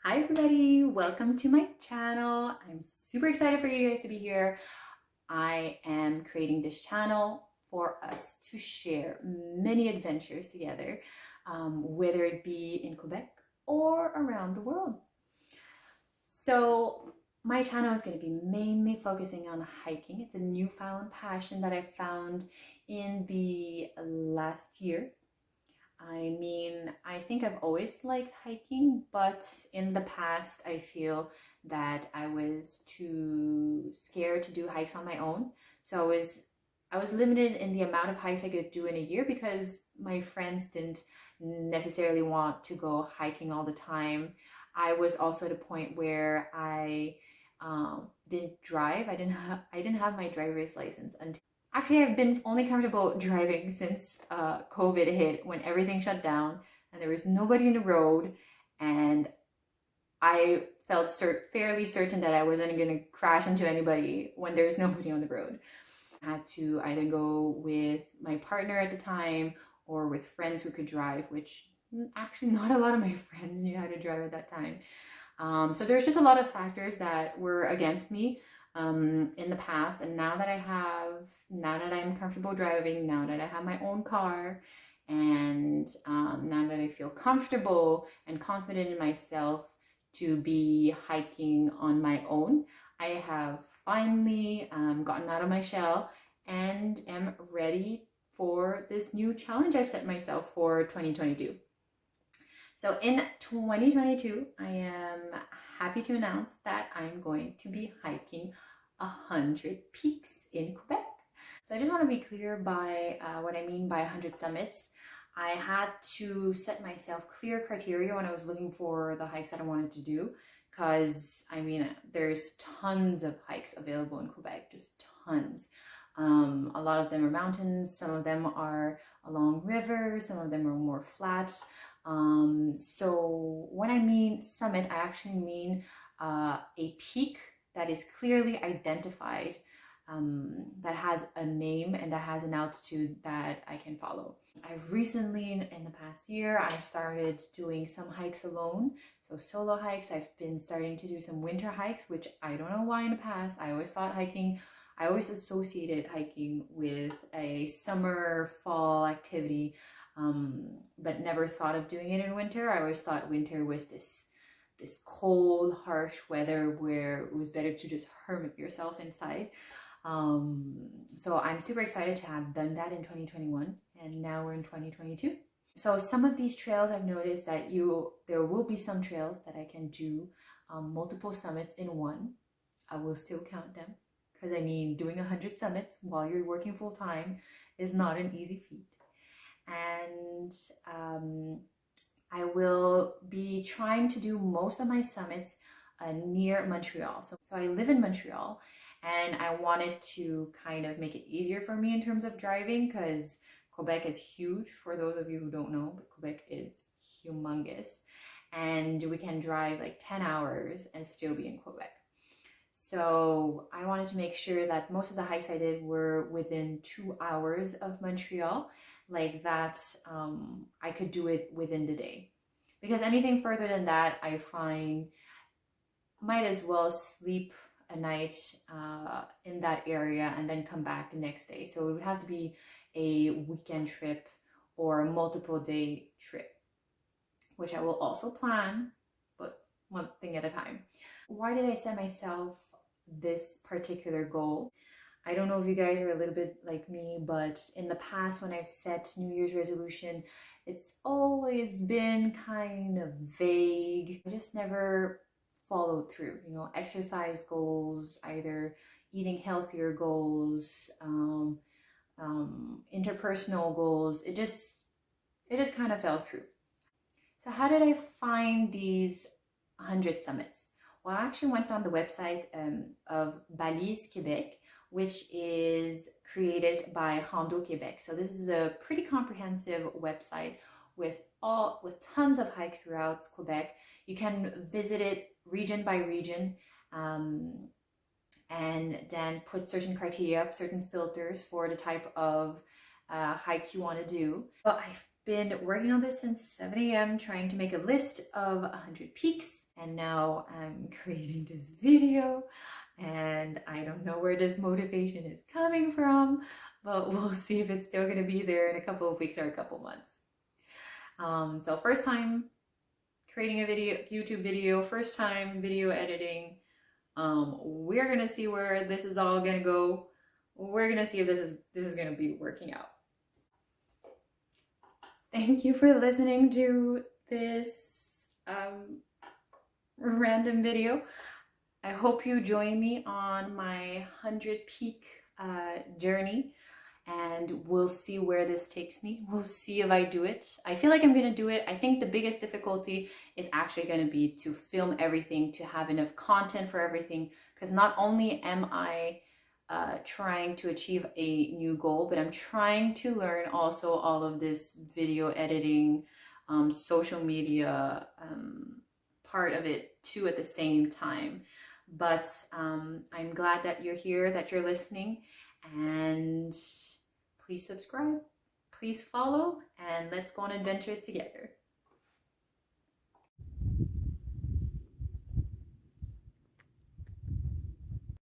Hi everybody, welcome to my channel. I'm super excited for you guys to be here. I am creating this channel for us to share many adventures together, whether it be in Quebec or around the world. So my channel is going to be mainly focusing on hiking. It's a newfound passion that I found in the last year. I think I've always liked hiking, but in the past, I feel that I was too scared to do hikes on my own. So I was limited in the amount of hikes I could do in a year because my friends didn't necessarily want to go hiking all the time. I was also at a point where I didn't drive. I didn't have my driver's license until actually, I've been only comfortable driving since COVID hit when everything shut down and there was nobody in the road. And I felt fairly certain that I wasn't going to crash into anybody when there's nobody on the road. I had to either go with my partner at the time or with friends who could drive, which actually not a lot of my friends knew how to drive at that time. So there's just a lot of factors that were against me in the past. And now that I'm comfortable driving, now that I have my own car, and now that I feel comfortable and confident in myself to be hiking on my own, I have finally gotten out of my shell and am ready for this new challenge I've set myself for 2022. So in 2022, I am happy to announce that I'm going to be hiking 100 peaks in Quebec. So I just want to be clear by what I mean by 100 summits. I had to set myself clear criteria when I was looking for the hikes that I wanted to do, because there's tons of hikes available in Quebec, just tons. A lot of them are mountains, some of them are along rivers, some of them are more flat. So when I mean summit, I actually mean a peak that is clearly identified, that has a name and that has an altitude that I can follow. I've recently, in the past year, I've started doing some hikes alone. So solo hikes. I've been starting to do some winter hikes, which I don't know why in the past. I always associated hiking with a summer, fall activity, but never thought of doing it in winter. I always thought winter was this cold, harsh weather where it was better to just hermit yourself inside. So I'm super excited to have done that in 2021, and now we're in 2022. So some of these trails, I've noticed that there will be some trails that I can do multiple summits in one. I will still count them, because doing 100 summits while you're working full time is not an easy feat. And I will be trying to do most of my summits near Montreal. So I live in Montreal, and I wanted to kind of make it easier for me in terms of driving, because Quebec is huge. For those of you who don't know, but Quebec is humongous, and we can drive like 10 hours and still be in Quebec. So I wanted to make sure that most of the hikes I did were within 2 hours of Montreal, like that. I could do it within the day, because anything further than that, I find might as well sleep a night in that area and then come back the next day. So it would have to be a weekend trip or a multiple day trip, which I will also plan, but one thing at a time. Why did I set myself this particular goal? I don't know if you guys are a little bit like me, but in the past when I've set New Year's resolution, it's always been kind of vague. I just never followed through. Exercise goals, either eating healthier goals, interpersonal goals. It just kind of fell through. So how did I find these 100 summits? Well, I actually went on the website of Balise Québec, which is created by Rando Québec. So this is a pretty comprehensive website with tons of hikes throughout Quebec. You can visit it region by region, and then put certain criteria, certain filters for the type of hike you want to do. But been working on this since 7 a.m. trying to make a list of 100 peaks, and now I'm creating this video, and I don't know where this motivation is coming from, but we'll see if it's still going to be there in a couple of weeks or a couple months. So first time creating a YouTube video, first time video editing. We're gonna see where this is all gonna go. We're gonna see if this is gonna be working out. Thank you for listening to this random video. I hope you join me on my 100 peak journey, and we'll see where this takes me. We'll see if I do it. I feel like I'm gonna do it. I think the biggest difficulty is actually gonna be to film everything, to have enough content for everything, because not only am I trying to achieve a new goal, but I'm trying to learn also all of this video editing, social media part of it too at the same time. But I'm glad that you're here, that you're listening, and please subscribe, please follow, and let's go on adventures together.